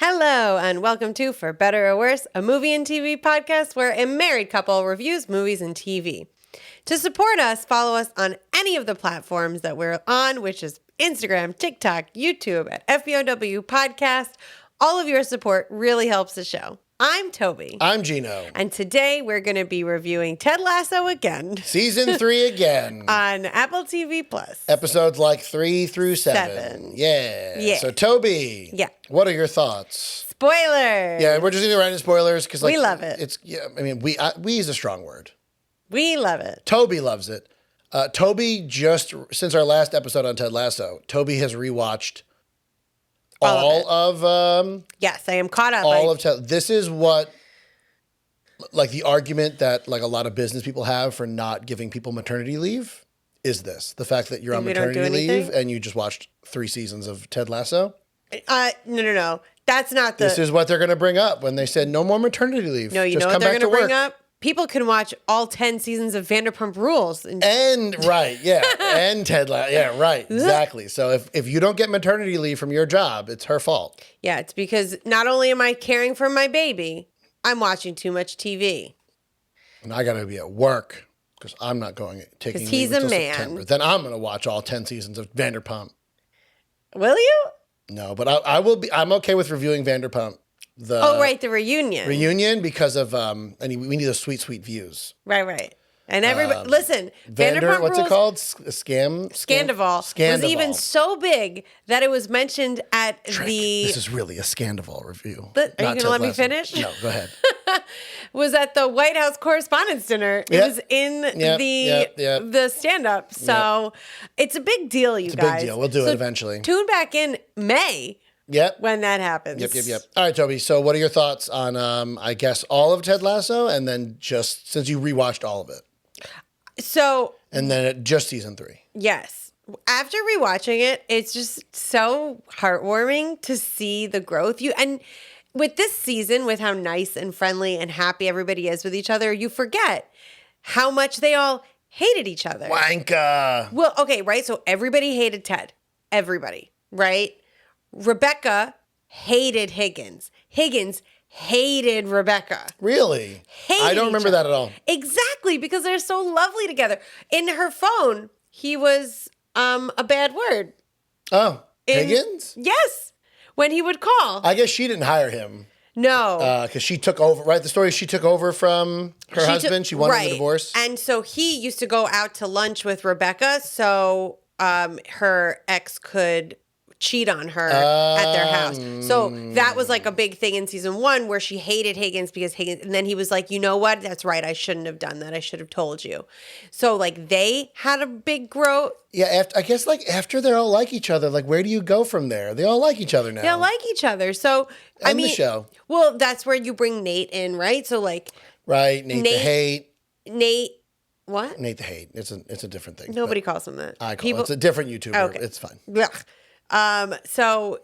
Hello, and welcome to For Better or Worse, a movie and TV podcast where a married couple reviews movies and TV. To support us, follow us on any of the platforms that we're on, which is Instagram, TikTok, YouTube, at FBOW Podcast. All of your support really helps the show. I'm Toby. I'm Gino. And today we're going to be reviewing Ted Lasso again. Season 3 again. On Apple TV Plus. Episodes like 3 through 7. Yeah. So Toby. Yeah. What are your thoughts? Spoilers. Yeah, we're just going to write in spoilers because we love it. We is a strong word. We love it. Toby loves it. Toby since our last episode on Ted Lasso, Toby has rewatched all of yes, I am caught up. All of Ted. This is what, like, the argument that like a lot of business people have for not giving people maternity leave is this: the fact that you're on maternity leave and you just watched 3 seasons of Ted Lasso. No. That's not the. This is what they're going to bring up when they said no more maternity leave. No, you just know come what they're back going to work. bring up? People can watch all 10 seasons of Vanderpump Rules. And Ted Lasso. Yeah, right. Exactly. So if you don't get maternity leave from your job, it's her fault. Yeah, it's because not only am I caring for my baby, I'm watching too much TV. And I got to be at work because I'm not taking leave until September. Then I'm going to watch all 10 seasons of Vanderpump. Will you? No, but I will be. I'm okay with reviewing Vanderpump. The reunion. Reunion because of we need those sweet views. Right. And everybody, listen, Vanderpump what's it called? Scandival was even so big that it was mentioned at This is really a Scandival review. Are you going to let me finish? No, go ahead. Was at the White House Correspondents' Dinner. It was in the stand-up. So it's a big deal, you guys. It's a big deal. We'll do it eventually. Tune back in May. Yep. When that happens. Yep. All right, Toby. So what are your thoughts on, I guess, all of Ted Lasso and then just since you rewatched all of it? So. And then just season 3. Yes. After rewatching it, it's just so heartwarming to see the growth. And with this season, with how nice and friendly and happy everybody is with each other, you forget how much they all hated each other. Wanka. Well, okay, right? So everybody hated Ted. Everybody, right? Rebecca hated Higgins. Higgins hated Rebecca. Really? I don't remember that at all. Exactly, because they're so lovely together. In her phone, he was a bad word. Oh, Higgins? Yes, when he would call. I guess she didn't hire him. No. Because she took over, right? The story she took over from her husband. She wanted the divorce. And so he used to go out to lunch with Rebecca so her ex could cheat on her at their house. So that was like a big thing in season 1 where she hated Higgins because Higgins, and then he was like, you know what? That's right. I shouldn't have done that. I should have told you. So like they had a big growth. Yeah. I guess like after they all like each other, like where do you go from there? They all like each other now. They all like each other. So the show. Well, that's where you bring Nate in, right? So like. Right. Nate the Hate. Nate. What? Nate the Hate. It's a different thing. Nobody calls him that. I call it. It's a different YouTuber. Okay. It's fine. So,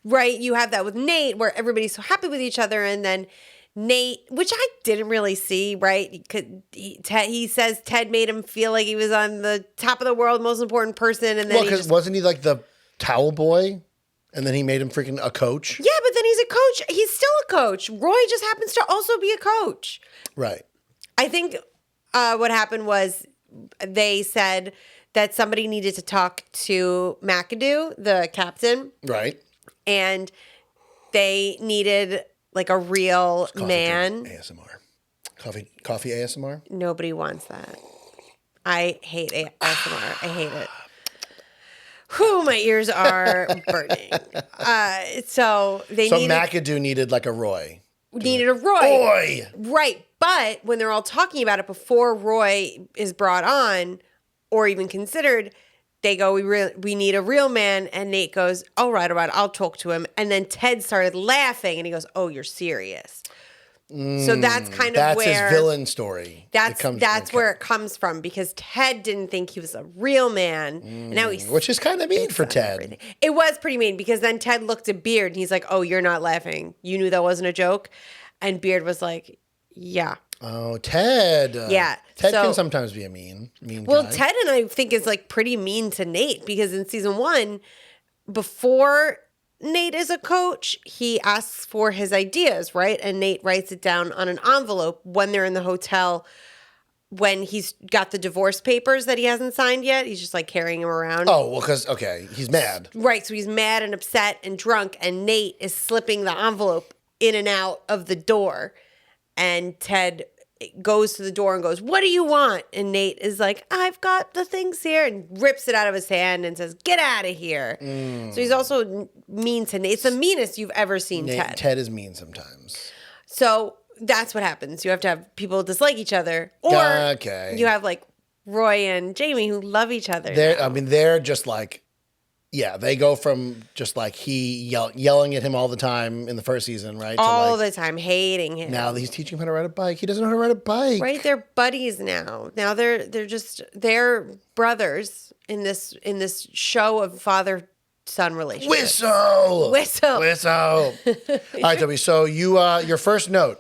right, you have that with Nate where everybody's so happy with each other, and then Nate, which I didn't really see, right? He says Ted made him feel like he was on the top of the world, most important person, and then because wasn't he like the towel boy, and then he made him freaking a coach? Yeah, but then he's a coach. He's still a coach. Roy just happens to also be a coach. Right. I think what happened was they said that somebody needed to talk to McAdoo, the captain. Right. And they needed like a real man. ASMR. Coffee ASMR? Nobody wants that. I hate ASMR. I hate it. Whew, my ears are burning. So McAdoo needed like a Roy. Needed a Roy. Right. But when they're all talking about it before Roy is brought on, or even considered, they go, we need a real man. And Nate goes, all right, I'll talk to him. And then Ted started laughing and he goes, oh, you're serious. So that's kind of where... That's his villain story. That's where it comes from because Ted didn't think he was a real man. And now he's... Which is kind of mean for Ted. Everything. It was pretty mean because then Ted looked at Beard and he's like, oh, you're not laughing. You knew that wasn't a joke? And Beard was like, yeah. Oh, Ted. Yeah. Ted can sometimes be a mean Well, guy. Ted and I think is like pretty mean to Nate because in season 1, before Nate is a coach, he asks for his ideas, right? And Nate writes it down on an envelope when they're in the hotel. When he's got the divorce papers that he hasn't signed yet, he's just like carrying them around. Oh, well, because, okay, he's mad. Right. So he's mad and upset and drunk, and Nate is slipping the envelope in and out of the door. And Ted goes to the door and goes, "What do you want?" And Nate is like, "I've got the things here," and rips it out of his hand and says, "Get out of here." So he's also mean to Nate. It's the meanest you've ever seen Ted. Ted is mean sometimes. So that's what happens. You have to have people dislike each other. Or you have like Roy and Jamie who love each other. They're just like, yeah, they go from just like yelling at him all the time in the first season, right? All the time, hating him. Now he's teaching him how to ride a bike. He doesn't know how to ride a bike. Right? They're buddies now. Now they're brothers in this show of father-son relationship. Whistle. All right, Toby. So your first note.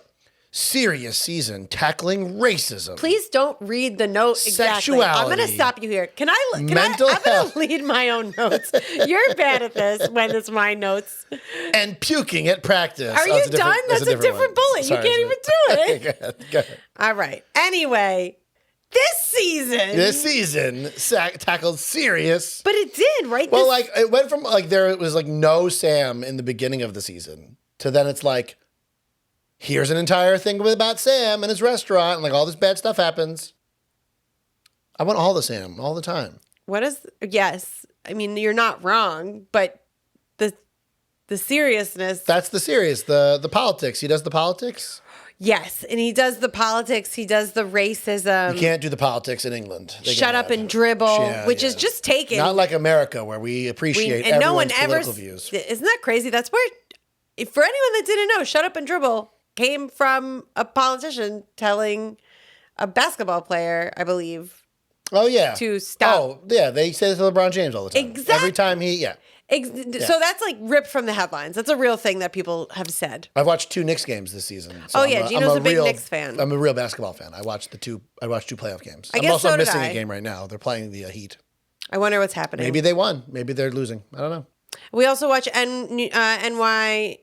Serious season tackling racism. Please don't read the note exactly. Sexuality. I'm going to stop you here. I'm going to lead my own notes. You're bad at this when it's my notes. And puking at practice. Are you done? That's a different bullet. Sorry, you can't even do it. Go ahead. All right. Anyway, this season tackled serious. But it did, right? Well, it went from there was no Sam in the beginning of the season to then it's like, here's an entire thing about Sam and his restaurant, and all this bad stuff happens. I want all the Sam all the time. Yes. I mean, you're not wrong, but the seriousness. That's the serious, the politics. He does the politics. Yes, and he does the politics. He does the racism. You can't do the politics in England. Shut up and dribble, which is just taken. Not like America, where we appreciate everyone's political views. Isn't that crazy? That's where, for anyone that didn't know, shut up and dribble came from a politician telling a basketball player, I believe. Oh, yeah. To stop. Oh, yeah. They say this to LeBron James all the time. Exactly. Every time So that's ripped from the headlines. That's a real thing that people have said. I've watched 2 Knicks games this season. So Gino's a big Knicks fan. I'm a real basketball fan. I watched 2 playoff games. I'm also missing a game right now. They're playing the Heat. I wonder what's happening. Maybe they won. Maybe they're losing. I don't know. We also watch NYFC.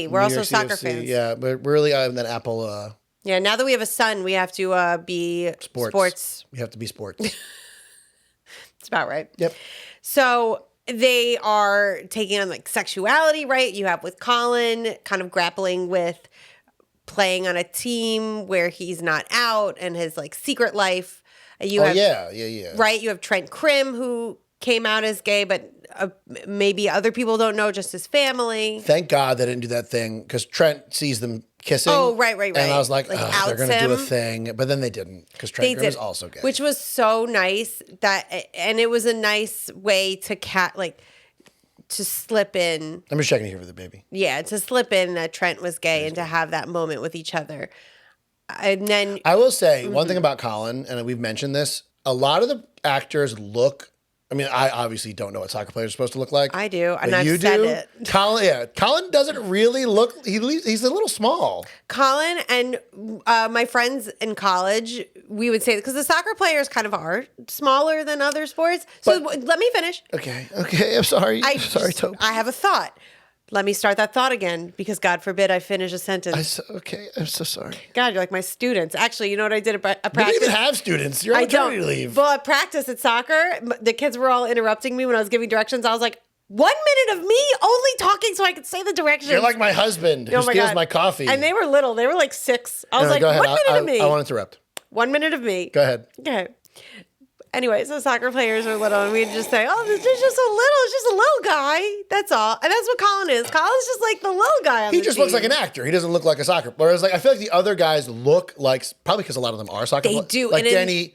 We're also soccer fans. Yeah, but we're really that Apple. Yeah, now that we have a son, we have to be sports. We have to be sports. It's about right. Yep. So they are taking on sexuality, right? You have with Colin kind of grappling with playing on a team where he's not out and his secret life. Yeah. Right? You have Trent Krim who came out as gay, but maybe other people don't know, just his family. Thank God they didn't do that thing because Trent sees them kissing. Oh, right. And I was like they're going to do a thing. But then they didn't because Trent Krim is also gay. Which was so nice and it was a nice way to to slip in. I'm just checking here for the baby. Yeah, to slip in that Trent was gay and to have that moment with each other. And then I will say one thing about Colin, and we've mentioned this, a lot of the actors look, I mean, I obviously don't know what soccer players are supposed to look like. I do, and I've said it. Colin doesn't really look, he's a little small. Colin and my friends in college, we would say, because the soccer players kind of are smaller than other sports. So let me finish. Okay, I'm sorry. Sorry, Toby. I have a thought. Let me start that thought again, because God forbid I finish a sentence. I'm so sorry. God, you're like my students. Actually, you know what I did at practice? You don't even have students. You're on maternity leave. Well, at practice at soccer, the kids were all interrupting me when I was giving directions. I was like, 1 minute of me only talking so I could say the directions. You're like my husband who steals my coffee. And they were little. They were like 6. I was like, 1 minute of me. I want to interrupt. 1 minute of me. Go ahead. Okay. Anyway, so soccer players are little, and we'd just say, oh, it's just a little guy. That's all. And that's what Colin is. Colin's just like the little guy on the team. He just looks like an actor. He doesn't look like a soccer player. Whereas I feel like the other guys look like, probably because a lot of them are soccer players. They do. Like Danny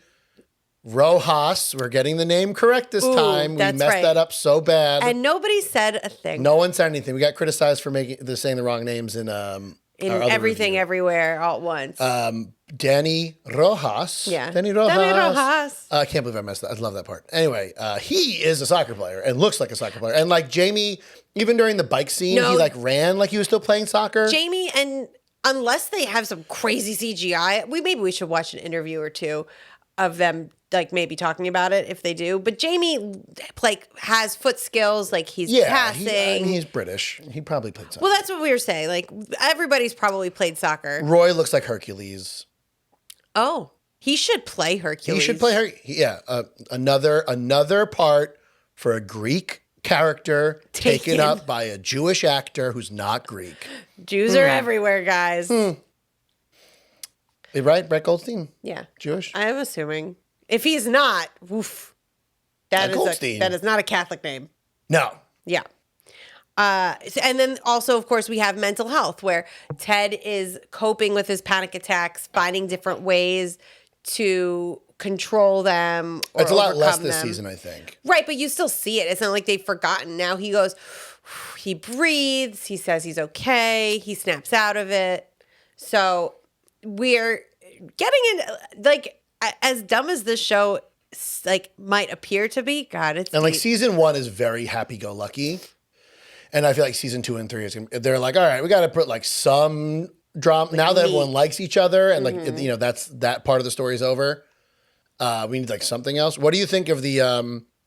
Rojas. We're getting the name correct this time. We messed that up so bad. And nobody said a thing. No one said anything. We got criticized for saying the wrong names in Everything Everywhere all at once. Danny Rojas. Yeah. Danny Rojas. I can't believe I messed that. I love that part. Anyway, he is a soccer player and looks like a soccer player. And Jamie, even during the bike scene, he ran like he was still playing soccer. Jamie, and unless they have some crazy CGI, maybe we should watch an interview or two. of them like maybe talking about it if they do. But Jamie like has foot skills, like he's passing. He's British. He probably played soccer. Well, that's what we were saying. Like everybody's probably played soccer. Roy looks like Hercules. Oh, he should play Hercules. He should play Hercules. Yeah, another part for a Greek character taken up by a Jewish actor who's not Greek. Jews are everywhere, guys. Right? Brett Goldstein? Yeah. Jewish? I'm assuming. If he's not, oof. That is not a Catholic name. No. Yeah. And then also, of course, we have mental health, where Ted is coping with his panic attacks, finding different ways to control them. Or it's a lot less this them. season, I think. Right, but you still see it. It's not like they've forgotten. Now he goes, he breathes, he says he's okay, he snaps out of it. So we're getting into, like, as dumb as this show like might appear to be, God, it's and like season 1 is very happy-go-lucky, and I feel like season 2 and 3 is they're like, all right, we got to put like some drama like now that everyone likes each other, and like that's that part of the story's over. We need like something else. What do you think of the?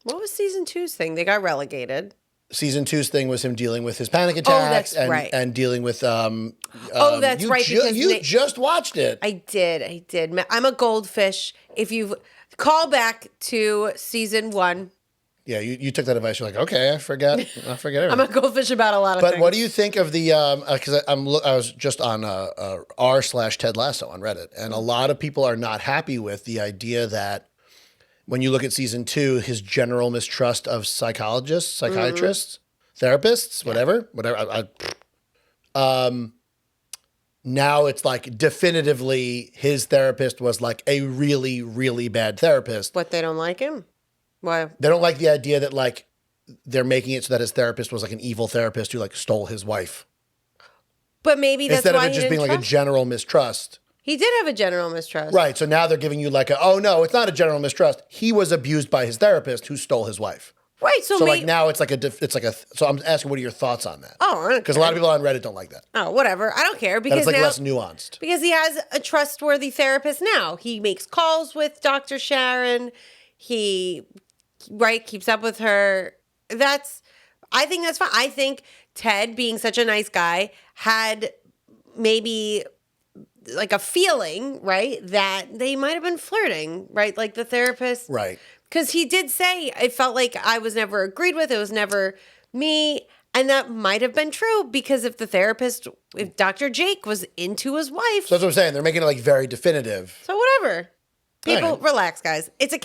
What was season 2's thing? They got relegated. Season 2's thing was him dealing with his panic attacks and dealing with that's right. You just watched it. I did. I'm a goldfish. If you call back to season 1. Yeah, you took that advice. You're like, okay, I forget everything. I'm a goldfish about a lot of things. But what do you think of the? Because I was just on r/Ted Lasso on Reddit, and a lot of people are not happy with the idea that when you look at season 2, his general mistrust of psychologists, psychiatrists, therapists, whatever. Now it's like definitively his therapist was like a really, really bad therapist. But they don't like him? Why? They don't like the idea that like they're making it so that his therapist was like an evil therapist who like stole his wife. But maybe that's instead why of it just being like a general mistrust. He did have a general mistrust. Right. So now they're giving you like oh no, it's not a general mistrust. He was abused by his therapist who stole his wife. Right. So like now it's like so I'm asking, what are your thoughts on that? Oh, because a lot of people on Reddit don't like that. Oh, whatever. I don't care because it's like now, less nuanced. Because he has a trustworthy therapist now. He makes calls with Dr. Sharon. He keeps up with her. I think that's fine. I think Ted, being such a nice guy, had maybe like a feeling, right, that they might have been flirting, right? Like the therapist. Right. Because he did say, it felt like I was never agreed with. It was never me. And that might have been true because if Dr. Jake was into his wife. So that's what I'm saying. They're making it like very definitive. So whatever. People, relax, guys. It's a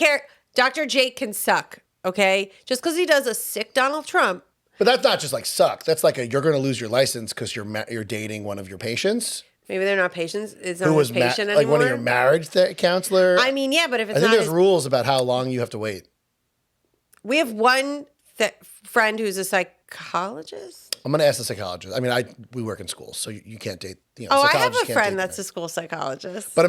Dr. Jake can suck, okay? Just because he does a sick Donald Trump. But that's not just like suck. That's like you're going to lose your license because you're dating one of your patients. Maybe they're not patients. It's not a patient anymore. Like one of your marriage counselor. I mean, yeah, but if it's I think there's rules about how long you have to wait. We have one friend who's a psychologist. I'm going to ask the psychologist. I mean, we work in schools, so you can't date. I have a friend that's a school psychologist. But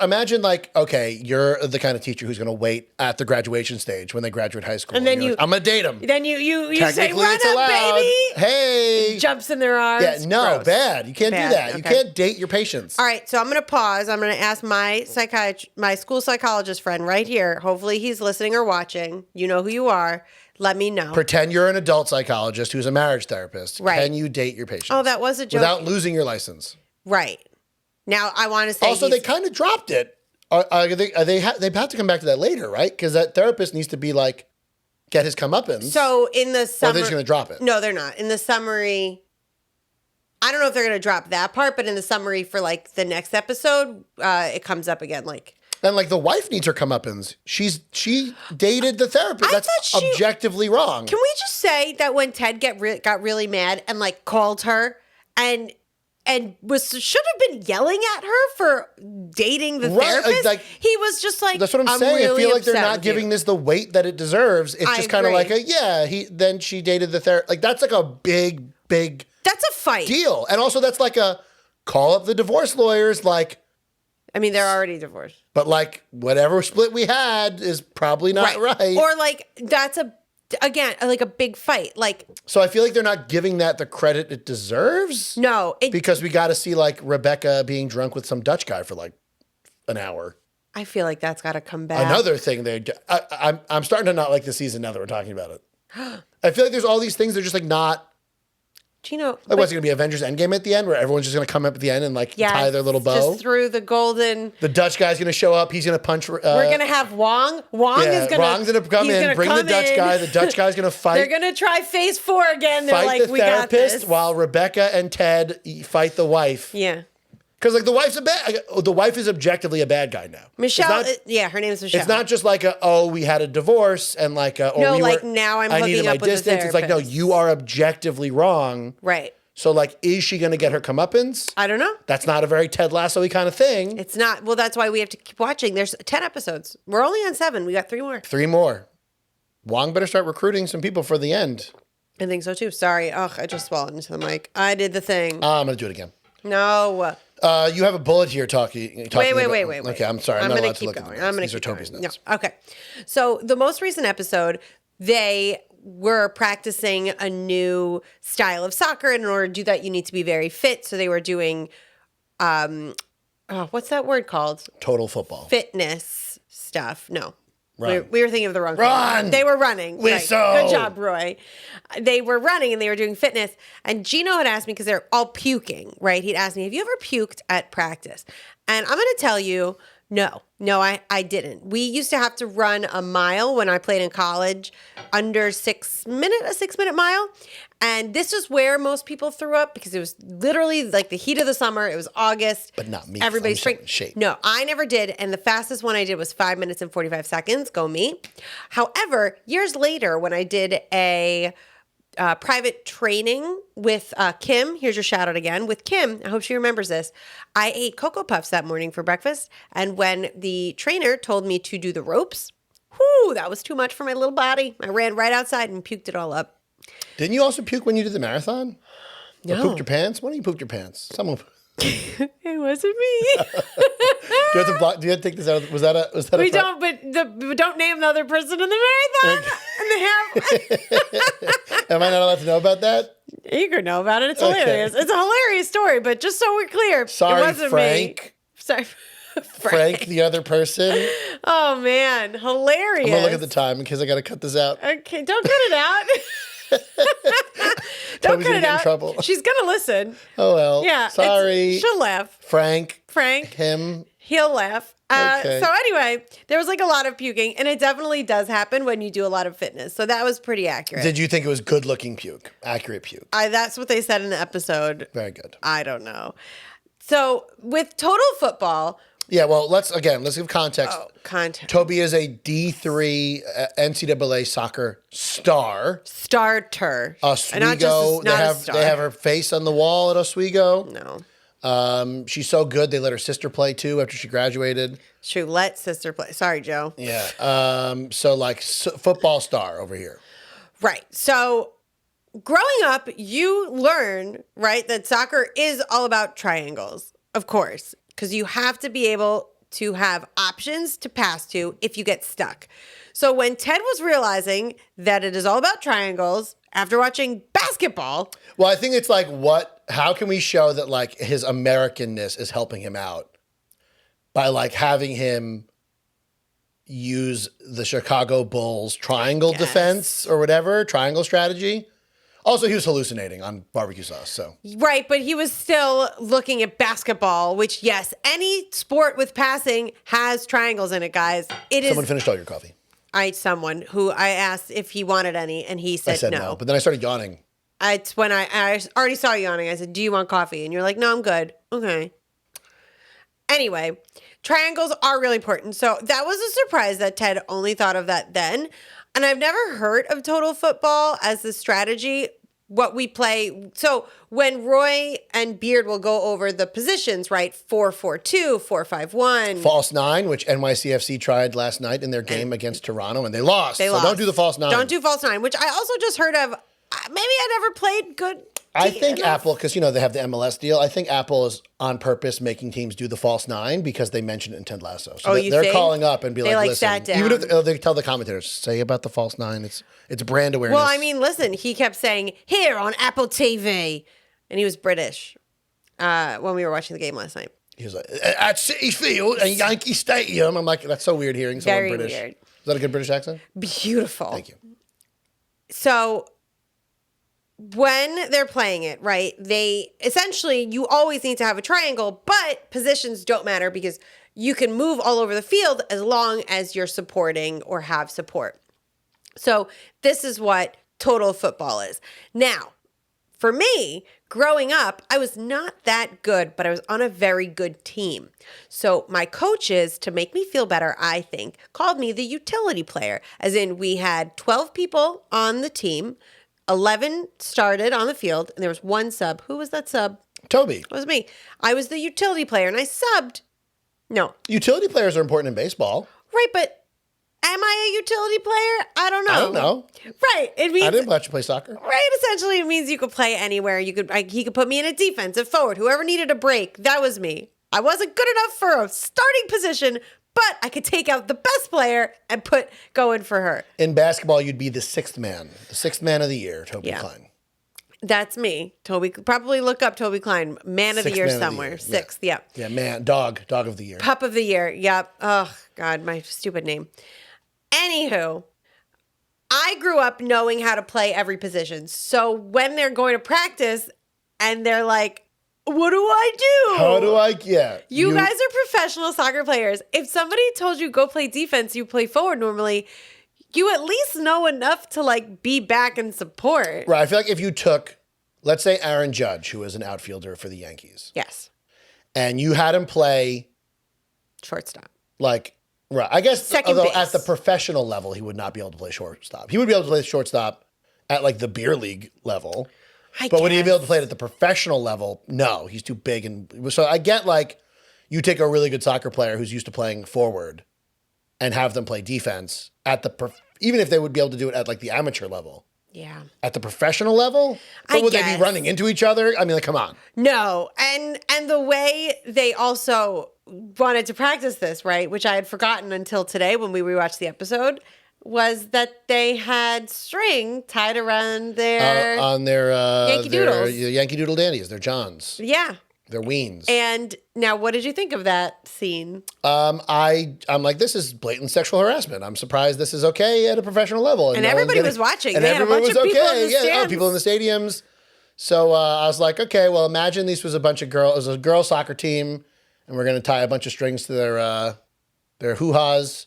imagine like, okay, you're the kind of teacher who's going to wait at the graduation stage when they graduate high school. And then like, I'm going to date him. Then you say, run up, baby. Hey. Jumps in their arms. Yeah, no, Gross. bad. You can't do that. Okay. You can't date your patients. All right, so I'm going to pause. I'm going to ask my school psychologist friend right here. Hopefully he's listening or watching. You know who you are. Let me know. Pretend you're an adult psychologist who's a marriage therapist. Right. Can you date your patients? Oh, that was a joke. Without losing your license. Right. Now, I want to say also, they kind of dropped it. They have to come back to that later, right? Because that therapist needs to be like, get his comeuppance. So in the summary. Or they're just going to drop it. No, they're not. In the summary, I don't know if they're going to drop that part, but in the summary for like the next episode, it comes up again. Like. And like the wife needs her comeuppance. She dated the therapist. That's objectively wrong. Can we just say that when Ted got really mad and like called her and should have been yelling at her for dating the therapist? Like, he was just like, that's what I'm saying. Really I feel like they're not giving this the weight that it deserves. It's just kind of like then she dated the therapist. Like that's like a big that's a fight deal. And also that's like a call up the divorce lawyers. Like, I mean, they're already divorced. But like whatever split we had is probably not right. Or like that's like a big fight. Like, so I feel like they're not giving that the credit it deserves. No, because we got to see like Rebecca being drunk with some Dutch guy for like an hour. I feel like that's got to come back. Another thing I'm starting to not like the season now that we're talking about it. I feel like there's all these things that are just like not. Gino, like, what's it going to be, Avengers Endgame at the end, where everyone's just going to come up at the end and like tie their little bow? Just through the golden. The Dutch guy's going to show up. He's going to punch. We're going to have Wong. Wong's going to come in, bring the Dutch guy. The Dutch guy's going to fight. They're going to try phase 4 again. They're fight like, we got this. While Rebecca and Ted fight the wife. Yeah. Because like the wife is objectively a bad guy now. Michelle, her name's Michelle. It's not just like we had a divorce and like now I'm hooking up with a therapist. It's like, no, you are objectively wrong. Right. So like, is she going to get her comeuppance? I don't know. That's not a very Ted Lasso-y kind of thing. It's not. Well, that's why we have to keep watching. There's 10 episodes. We're only on 7. We got 3 more. 3 more. Wong better start recruiting some people for the end. I think so too. Sorry. Ugh, I just swallowed into the mic. I did the thing. I'm going to do it again. No. You have a bullet here talking wait. Okay, I'm sorry. I'm not allowed to look at I'm these are Toby's notes. No. Okay. So the most recent episode, they were practicing a new style of soccer. And in order to do that, you need to be very fit. So they were doing, what's that word called? Total football. Fitness stuff. No. Run. We were thinking of the wrong thing. They were running. Right. Good job, Roy. They were running and they were doing fitness. And Gino had asked me, because they're all puking, right? He'd asked me, have you ever puked at practice? And I'm going to tell you, no, I didn't. We used to have to run a mile when I played in college, under a 6-minute mile. And this is where most people threw up because it was literally like the heat of the summer. It was August. But not me. Everybody's shape. No, I never did. And the fastest one I did was 5 minutes and 45 seconds. Go me. However, years later, when I did a private training with Kim, here's your shout out again, with Kim, I hope she remembers this, I ate Cocoa Puffs that morning for breakfast. And when the trainer told me to do the ropes, that was too much for my little body. I ran right outside and puked it all up. Didn't you also puke when you did the marathon? No. Or pooped your pants? When you pooped your pants? Someone. It wasn't me. Do you have to take this out? Was that a? We don't. But don't name the other person in the marathon. Am I not allowed to know about that? You can know about it. It's hilarious. Okay. It's a hilarious story. But just so we're clear, sorry, it wasn't Frank. Me. Sorry. Frank, the other person. Oh man, hilarious! I'm gonna look at the time in case I gotta cut this out. Okay, don't cut it out. Don't cut it out. In trouble. She's gonna listen. Oh well. Yeah. Sorry. She'll laugh. Frank. Him. He'll laugh. Okay. So anyway, there was like a lot of puking, and it definitely does happen when you do a lot of fitness. So that was pretty accurate. Did you think it was good looking puke? Accurate puke? That's what they said in the episode. Very good. I don't know. So with Total Football. Yeah, well, let's give context. Oh, context. Toby is a D3 NCAA soccer starter. Oswego. They have her face on the wall at Oswego. No. She's so good, they let her sister play too after she graduated. She let sister play. Sorry, Joe. Yeah. Football star over here. Right. So growing up, you learn, right, that soccer is all about triangles, of course. Because you have to be able to have options to pass to if you get stuck. So when Ted was realizing that it is all about triangles after watching basketball. Well, I think it's like, how can we show that like his Americanness is helping him out by like having him use the Chicago Bulls triangle defense or whatever, triangle strategy. Also, he was hallucinating on barbecue sauce, so. Right, but he was still looking at basketball, which, yes, any sport with passing has triangles in it, guys. Someone finished all your coffee. Someone who I asked if he wanted any, and he said, I said no. But then I started yawning. It's when I already saw you yawning. I said, do you want coffee? And you're like, no, I'm good. Okay. Anyway, triangles are really important. So that was a surprise that Ted only thought of that then. And I've never heard of total football as the strategy, what we play. So when Roy and Beard will go over the positions, right? 4-4-2, 4-5-1. False 9, which NYCFC tried last night in their game against Toronto, and they lost. So don't do the false 9. Don't do false 9, which I also just heard of. Maybe I never played good. I think Apple, because, they have the MLS deal. I think Apple is on purpose making teams do the false 9 because they mentioned it in Ted Lasso. So they're calling up and be like, listen. Sat down. Even if they tell the commentators, say about the false 9. It's brand awareness. Well, I mean, listen, he kept saying, here on Apple TV. And he was British when we were watching the game last night. He was like, at Citi Field and Yankee Stadium. I'm like, that's so weird hearing someone Very British. weird. Is that a good British accent? Beautiful. Thank you. So when they're playing it, right, they essentially, you always need to have a triangle, but positions don't matter because you can move all over the field as long as you're supporting or have support. So this is what total football is. Now, for me, growing up, I was not that good, but I was on a very good team. So my coaches, to make me feel better, I think, called me the utility player, as in we had 12 people on the team, 11 started on the field, and there was one sub. Who was that sub? Toby. It was me. I was the utility player, and I subbed. No. Utility players are important in baseball. Right, but am I a utility player? I don't know. I don't know. Right. It means I didn't watch you play soccer. Right. Essentially, it means you could play anywhere. He could put me in a defensive forward. Whoever needed a break, that was me. I wasn't good enough for a starting position, but I could take out the best player and go in for her. In basketball, you'd be the sixth man of the year, Toby Klein. That's me. Toby, probably look up Toby Klein, man of the year somewhere. Sixth, yeah. Yeah, man, dog of the year. Pup of the year, yep. Oh, God, my stupid name. Anywho, I grew up knowing how to play every position. So when they're going to practice and they're like, what do I do? How do I get? You guys are professional soccer players. If somebody told you go play defense, you play forward normally, you at least know enough to like be back and support. Right. I feel like if you took, let's say Aaron Judge, who is an outfielder for the Yankees. Yes. And you had him play shortstop. Like, right. I guess Second base. At the professional level, he would not be able to play shortstop. He would be able to play shortstop at like the beer league level. But would he be able to play it at the professional level? No, he's too big. And so I get like you take a really good soccer player who's used to playing forward and have them play defense at even if they would be able to do it at like the amateur level. Yeah. At the professional level? But would they be running into each other? I mean, like, come on. No. And the way they also wanted to practice this, right, which I had forgotten until today when we rewatched the episode, was that they had string tied around their Yankee Doodles. Yankee Doodle dandies. They're Johns. Yeah. They're Weens. And now, what did you think of that scene? I'm like, this is blatant sexual harassment. I'm surprised this is okay at a professional level. And everybody was watching. And they had a bunch of people in the stands. People in the stadiums. So I was like, okay, well, imagine this was a bunch of girls. It was a girls' soccer team, and we're going to tie a bunch of strings to their hoo-has.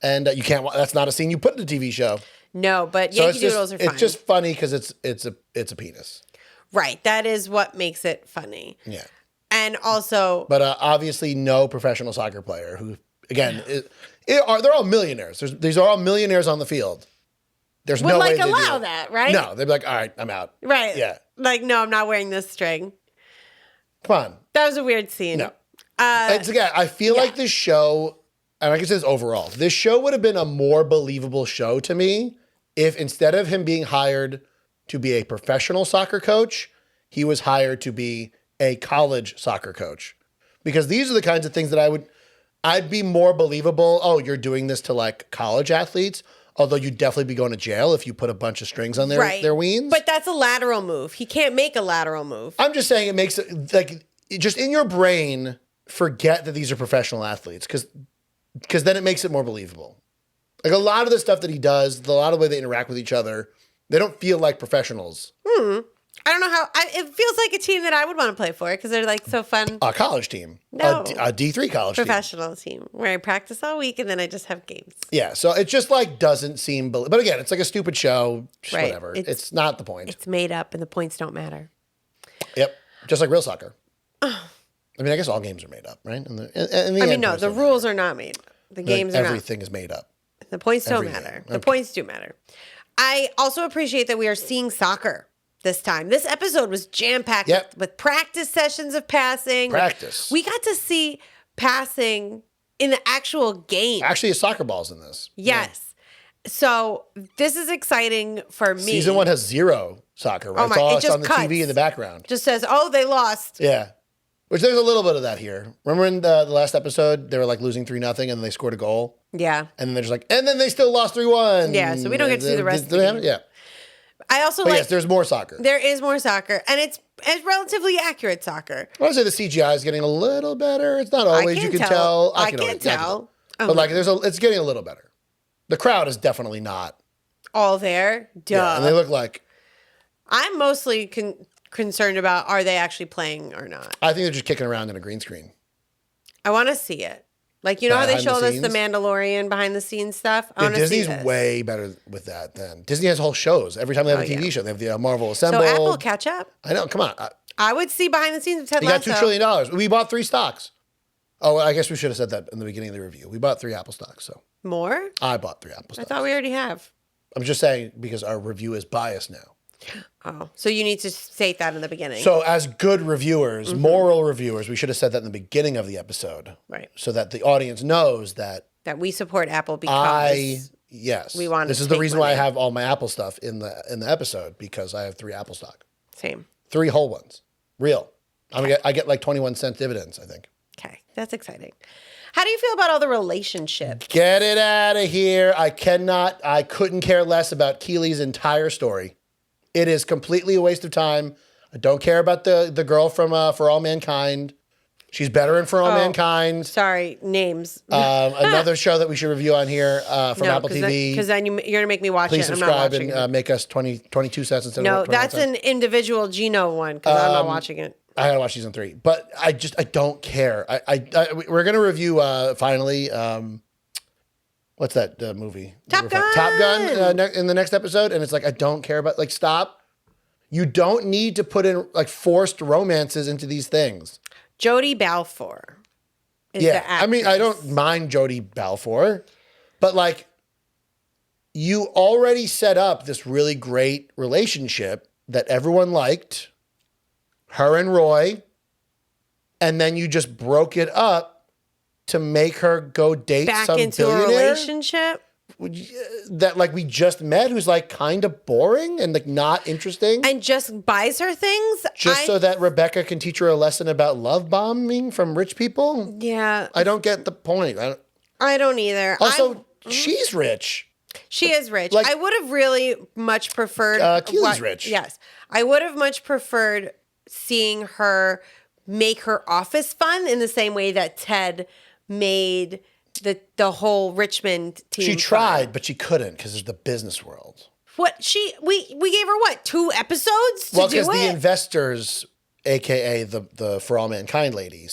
And you can't. That's not a scene you put in a TV show. No, but Yankee Doodles are fine. It's just funny because it's a penis. Right. That is what makes it funny. Yeah. And also, but obviously, no professional soccer player who, again, they're all millionaires. These are all millionaires on the field. There's no way they allow that, right? No, they'd be like, all right, I'm out. Right. Yeah. Like, no, I'm not wearing this string. Come on. That was a weird scene. No. Again, I feel like this show. And I can say this overall, this show would have been a more believable show to me if instead of him being hired to be a professional soccer coach, he was hired to be a college soccer coach. Because these are the kinds of things that I'd be more believable. Oh, you're doing this to like college athletes, although you'd definitely be going to jail if you put a bunch of strings on their weens. But that's a lateral move. He can't make a lateral move. I'm just saying it makes it like, just in your brain, forget that these are professional athletes because then it makes it more believable. Like a lot of the stuff that he does, a lot of the way they interact with each other, they don't feel like professionals. I don't know how. It feels like a team that I would want to play for because they're like so fun. A college team. No. A D3 college professional team where I practice all week and then I just have games. Yeah, so it just like doesn't seem. But again, it's like a stupid show. Right. Whatever. It's not the point. It's made up and the points don't matter. Yep. Just like real soccer. I mean, I guess all games are made up, right? The rules are not made. The games are everything is made up. The points don't matter. The points do matter. I also appreciate that we are seeing soccer this time. This episode was jam-packed with practice sessions of passing. Practice. We got to see passing in the actual game. Actually, soccer balls in this. Yes. Yeah. So this is exciting for me. Season 1 has zero soccer, right? It's on the TV in the background. Just says, oh, they lost. Yeah. Which there's a little bit of that here. Remember in the last episode, they were like losing 3-0 and they scored a goal? Yeah. And then they're just like, and then they still lost 3-1. Yeah, so we don't get to see the rest of the game. Yeah. I also But like. yes, there's more soccer. There is more soccer, and it's relatively accurate soccer. I want to say the CGI is getting a little better. It's not always. You can tell. I can't tell. But like, it's getting a little better. The crowd is definitely not all there. Duh. Yeah, and they look like. I'm mostly concerned about are they actually playing or not. I think they're just kicking around in a green screen. I want to see it. Like, you know how they showed us the Mandalorian behind the scenes stuff? I want to see this. Disney's way better with that than Disney has whole shows. Every time they have a TV show, they have the Marvel Assemble. So Apple catch up. I know. Come on. I would see behind the scenes of Ted Lasso. You got $2 trillion. We bought 3 stocks. Oh, I guess we should have said that in the beginning of the review. We bought 3 Apple stocks. So more? I bought 3 Apple stocks. I thought we already have. I'm just saying because our review is biased now. Oh, so you need to state that in the beginning. So as good reviewers, moral reviewers, we should have said that in the beginning of the episode. Right. So that the audience knows that we support Apple because we want. This is the reason why I have all my Apple stuff in the episode, because I have 3 Apple stock. Same. 3 whole ones. Real. I get like 21-cent dividends, I think. Okay. That's exciting. How do you feel about all the relationships? Get it out of here. I couldn't care less about Keely's entire story. It is completely a waste of time. I don't care about the girl from For All Mankind. She's better in For All Mankind. Sorry, names. Another show that we should review on here from Apple TV. Because then you're going to make me watch Please it. I'm not subscribe watching and make us 22 cents instead of 21 No, cents. that's an individual Gino one because I'm not watching it. I gotta watch season 3, but I don't care. We're gonna review finally. What's that movie? Top Gun. Top Gun in the next episode, and it's like I don't care about stop. You don't need to put in like forced romances into these things. Jodie Balfour. Is the actress. I mean I don't mind Jodie Balfour, but like you already set up this really great relationship that everyone liked. Her and Roy, and then you just broke it up to make her go date some into billionaire a relationship that like we just met, who's like kind of boring and like not interesting, and just buys her things so that Rebecca can teach her a lesson about love bombing from rich people. Yeah, I don't get the point. I don't either. Also, she's rich. She is rich. Like, I would have really much preferred. Keely's rich. Yes, I would have much preferred seeing her make her office fun in the same way that Ted made the whole Richmond team. She tried, fun. but she couldn't because there's the business world. What we gave her 2 episodes to do it? Well, because the investors, aka the For All Mankind lady,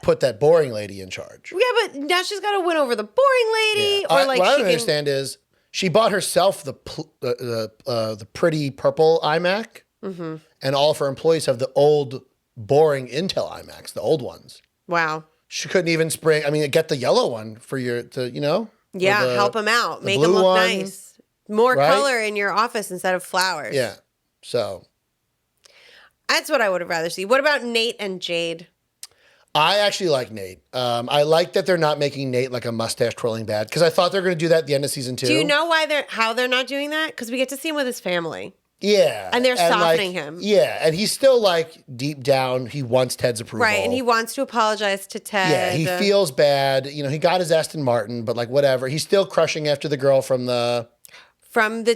put that boring lady in charge. Yeah, but now she's got to win over the boring lady, or like what I don't understand is she bought herself the pretty purple iMac. Mm-hmm. And all of her employees have the old, boring Intel iMacs, the old ones. Wow. She couldn't even spring. I mean, get the yellow one for Yeah, help them out. Make them look nice. More color in your office instead of flowers. Yeah. So. That's what I would have rather see. What about Nate and Jade? I actually like Nate. I like that they're not making Nate like a mustache twirling bad, because I thought they were going to do that at the end of season 2. Do you know how they're not doing that? Because we get to see him with his family. Yeah. And they're softening him. Yeah. And he's still like deep down, he wants Ted's approval. Right. And he wants to apologize to Ted. Yeah. He feels bad. He got his Aston Martin, but like whatever. He's still crushing after the girl from the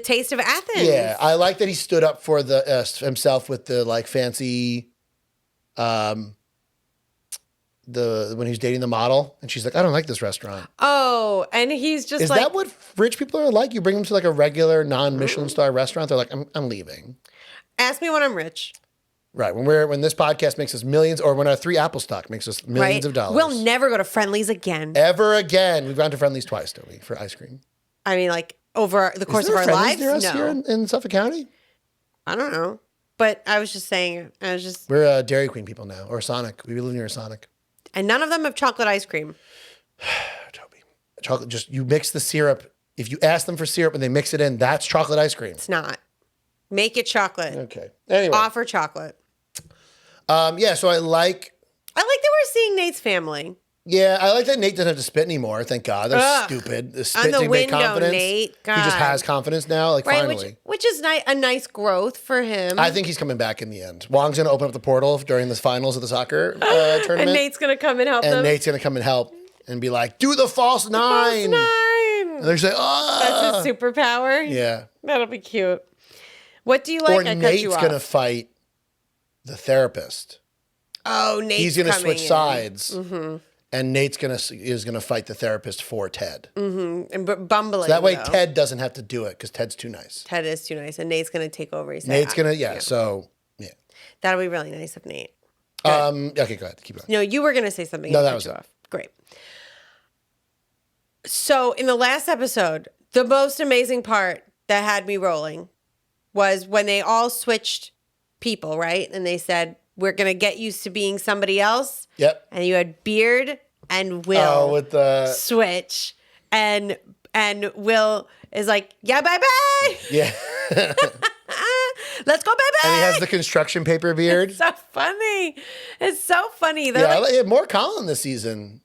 Taste of Athens. Yeah. I like that he stood up for himself with the like fancy, when he's dating the model, and she's like, I don't like this restaurant. Oh, and he's just Is that what rich people are like? You bring them to like a regular non-Michelin star restaurant, they're like, I'm leaving. Ask me when I'm rich. Right. When this podcast makes us millions, or when our 3 Apple stock makes us millions of dollars. We'll never go to Friendly's again. Ever again. We've gone to Friendly's twice, don't we, for ice cream? I mean, like over the course of our lives? Near us here in Suffolk County? I don't know. But I was just saying, we're Dairy Queen people now, or Sonic. We live near a Sonic. And none of them have chocolate ice cream. Toby. Chocolate, you mix the syrup. If you ask them for syrup and they mix it in, that's chocolate ice cream. It's not. Make it chocolate. Okay. Anyway. Offer chocolate. Yeah, so I like that we're seeing Nate's family. Yeah, I like that Nate doesn't have to spit anymore. Thank God. That's stupid. The spit on the window, confidence. Nate. God. He just has confidence now, like finally. Which is a nice growth for him. I think he's coming back in the end. Wong's going to open up the portal during the finals of the soccer tournament. And Nate's going to come and help them. And Nate's going to come and help and be like, do the false 9. False 9. And they're saying, That's his superpower. Yeah. That'll be cute. What do you like? Or I cut Nate's you going to off. fight the therapist. Oh, Nate's He's going to coming switch in. sides. Mm-hmm. And Nate's is gonna fight the therapist for Ted. Mm-hmm. And bumbling. So that way though. Ted doesn't have to do it because Ted's too nice. Ted is too nice, and Nate's gonna take over. Nate's gonna, so yeah. That'll be really nice of Nate. Okay, go ahead. Keep going. No, you were gonna say something. No, that was it. Off. Great. So in the last episode, the most amazing part that had me rolling was when they all switched people, right? And they said, we're going to get used to being somebody else. Yep. And you had Beard and Will with the switch. And Will is like, yeah, bye-bye. Yeah. Let's go, bye-bye. And he has the construction paper beard. It's so funny. It's so funny. More Colin this season.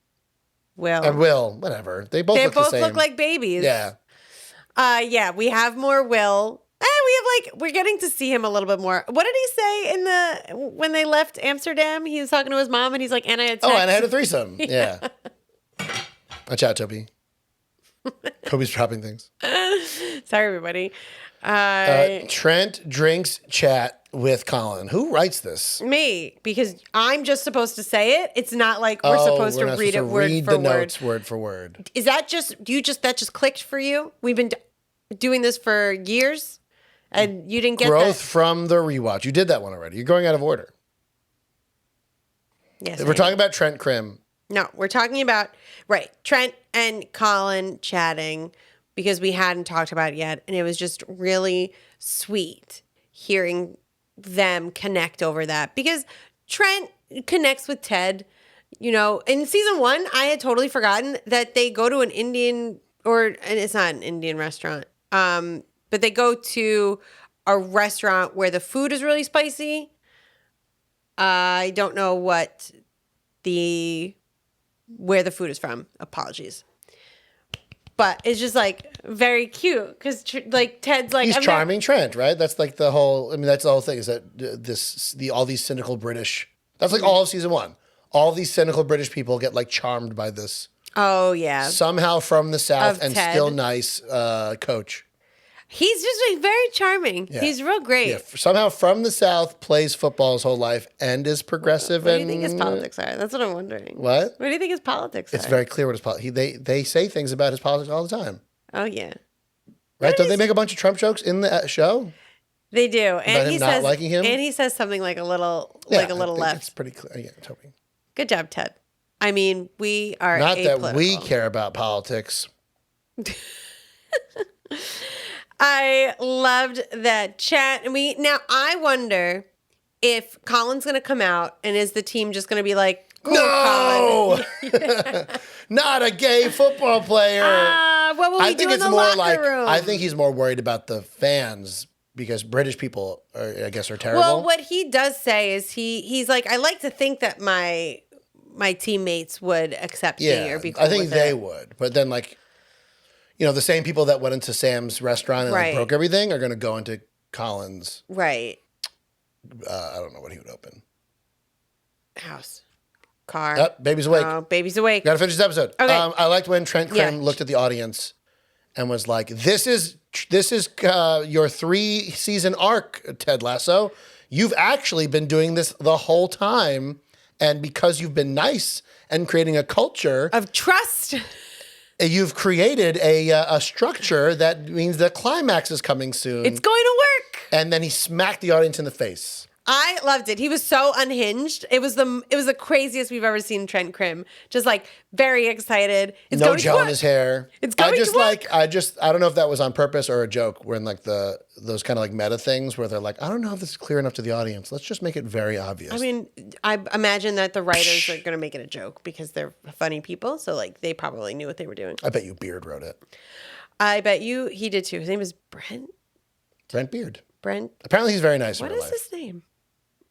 Will. Whatever. They both look the same. look like babies. Yeah. Yeah, we have more Will. We're getting to see him a little bit more. What did he say when they left Amsterdam? He was talking to his mom and he's like, and I had sex. Oh, and I had a threesome. Yeah. Watch out, Toby. Toby's dropping things. Sorry, everybody. Trent drinks chat with Colin. Who writes this? Me, because I'm just supposed to say it. It's not like we're supposed to read it word for word. Notes word for word. Is that that just clicked for you? We've been doing this for years, and you didn't get growth from the rewatch. You did that one already. You're going out of order. Yes, we're talking about Trent Krim. No, we're talking about Trent and Colin chatting because we hadn't talked about it yet, and it was just really sweet hearing them connect over that because Trent connects with Ted. You know, in season 1, I had totally forgotten that they go to an Indian, and it's not an Indian restaurant, but they go to a restaurant where the food is really spicy. I don't know where the food is from. Apologies. But it's just very cute because Ted's like, he's charming Trent, right? That's like the whole. I mean, that's the whole thing. Is that all these cynical British? That's like all of season 1. All these cynical British people get charmed by this. Oh yeah. Somehow from the South and Ted. still nice coach. He's just very charming. Yeah. He's real great. Yeah. Somehow from the South, plays football his whole life and is progressive. What do you think his politics are? That's what I'm wondering. What? What do you think his politics are? It's very clear what his politics. They say things about his politics all the time. Oh yeah. Right? Don't they make a bunch of Trump jokes in the show? They do. And he says not liking him. And he says something a little left. It's pretty clear. Yeah, Toby. Good job, Ted. I mean, we are not apolitical. That we care about politics. I loved that chat. And now I wonder if Colin's going to come out and is the team just going to be like, cool, no, Colin. Not a gay football player. What will we do in the locker room? I think he's more worried about the fans because British people, are terrible. Well, what he does say is he's like, I like to think that my teammates would accept me or be cool I think with they it. would. But then the same people that went into Sam's restaurant and broke everything are going to go into Colin's. Right. I don't know what he would open. House. Car. Yep, baby's awake. Oh, baby's awake. Got to finish this episode. Okay. I liked when Trent Krim looked at the audience and was like, this is your 3-season arc, Ted Lasso. You've actually been doing this the whole time. And because you've been nice and creating a culture of trust, you've created a structure that means the climax is coming soon. It's going to work. And then he smacked the audience in the face. I loved it. He was so unhinged. It was the craziest we've ever seen Trent Krim. Just very excited. It's no gel in his hair. It's going to work. I don't know if that was on purpose or a joke. We're in those kind of meta things where they're like, I don't know if this is clear enough to the audience. Let's just make it very obvious. I mean, I imagine that the writers are going to make it a joke because they're funny people. So they probably knew what they were doing. I bet you Beard wrote it. I bet you he did too. His name is Brent. Brent Beard. Brent. Apparently he's very nice. What is his name?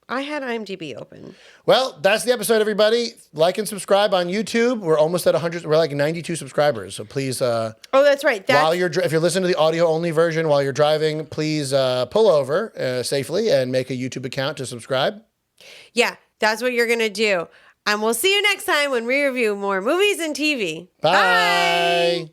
I had IMDb open. Well, that's the episode, everybody. Like and subscribe on YouTube. We're almost at 100. We're 92 subscribers. So please. Oh, that's right. If you're listening to the audio only version while you're driving, please pull over safely and make a YouTube account to subscribe. Yeah, that's what you're going to do. And we'll see you next time when we review more movies and TV. Bye. Bye.